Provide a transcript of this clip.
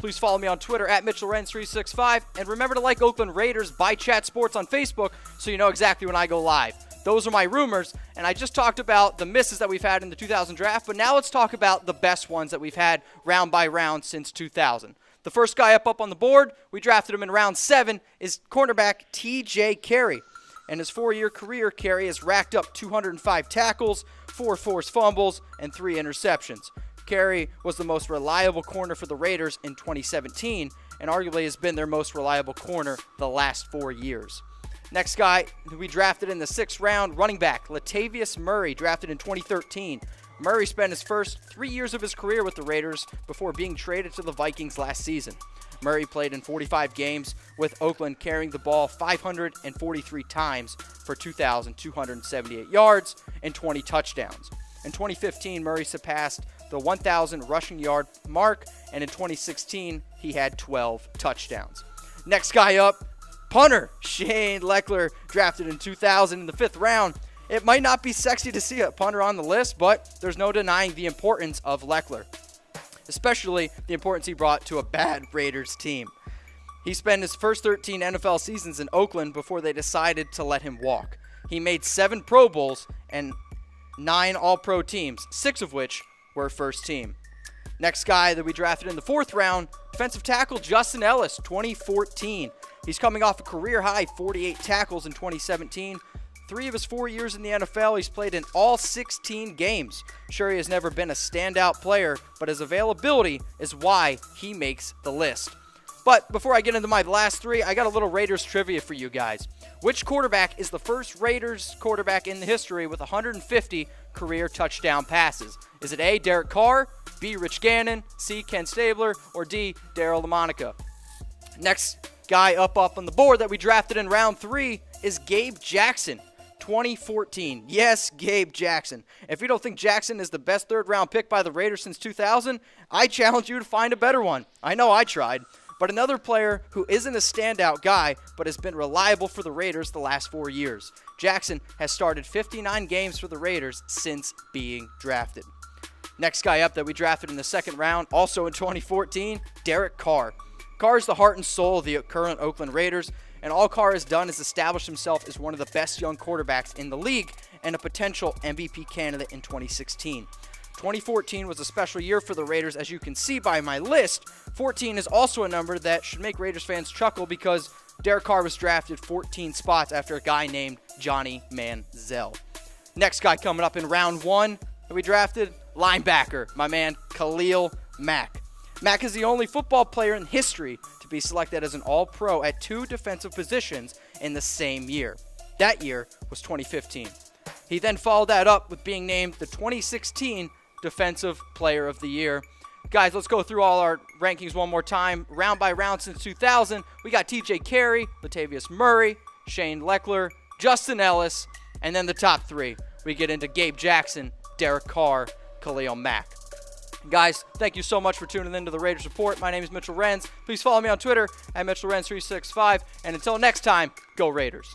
Please follow me on Twitter at Mitchell Renz 365. And remember to like Oakland Raiders by Chat Sports on Facebook so you know exactly when I go live. Those are my rumors, and I just talked about the misses that we've had in the 2000 draft, but now let's talk about the best ones that we've had round by round since 2000. The first guy up on the board, we drafted him in round 7, is cornerback T.J. Carrie. In his 4-year career, Carrie has racked up 205 tackles, 4 forced fumbles, and 3 interceptions. Carrie was the most reliable corner for the Raiders in 2017, and arguably has been their most reliable corner the last 4 years. Next guy who we drafted in the 6th round, running back Latavius Murray, drafted in 2013. Murray spent his first 3 years of his career with the Raiders before being traded to the Vikings last season. Murray played in 45 games with Oakland, carrying the ball 543 times for 2,278 yards and 20 touchdowns. In 2015, Murray surpassed the 1,000 rushing yard mark, and in 2016, he had 12 touchdowns. Next guy up, punter Shane Lechler, drafted in 2000 in the 5th round. It might not be sexy to see a punter on the list, but there's no denying the importance of Lechler, especially the importance he brought to a bad Raiders team. He spent his first 13 NFL seasons in Oakland before they decided to let him walk. He made 7 Pro Bowls and 9 All-Pro teams, 6 of which were first team. Next guy that we drafted in the 4th round, defensive tackle Justin Ellis, 2014. He's coming off a career-high 48 tackles in 2017. 3 of his 4 years in the NFL, he's played in all 16 games. Sure, he has never been a standout player, but his availability is why he makes the list. But before I get into my last 3, I got a little Raiders trivia for you guys. Which quarterback is the first Raiders quarterback in the history with 150 career touchdown passes? Is it A, Derek Carr, B, Rich Gannon, C, Ken Stabler, or D, Daryle Lamonica? Next guy up on the board that we drafted in round 3 is Gabe Jackson, 2014. Yes, Gabe Jackson. If you don't think Jackson is the best 3rd-round pick by the Raiders since 2000, I challenge you to find a better one. I know I tried. But another player who isn't a standout guy, but has been reliable for the Raiders the last 4 years. Jackson has started 59 games for the Raiders since being drafted. Next guy up that we drafted in the 2nd round, also in 2014, Derek Carr. Carr is the heart and soul of the current Oakland Raiders, and all Carr has done is establish himself as one of the best young quarterbacks in the league and a potential MVP candidate in 2016. 2014 was a special year for the Raiders, as you can see by my list. 14 is also a number that should make Raiders fans chuckle because Derek Carr was drafted 14 spots after a guy named Johnny Manziel. Next guy coming up in round 1 that we drafted, linebacker, my man Khalil Mack. Mack is the only football player in history to be selected as an All-Pro at 2 defensive positions in the same year. That year was 2015. He then followed that up with being named the 2016 Defensive Player of the Year. Guys, let's go through all our rankings one more time. Round by round since 2000, we got T.J. Carrie, Latavius Murray, Shane Lechler, Justin Ellis, and then the top 3. We get into Gabe Jackson, Derek Carr, Khalil Mack. Guys, thank you so much for tuning in to the Raiders Report. My name is Mitchell Renz. Please follow me on Twitter at Mitchell Renz 365. And until next time, go Raiders.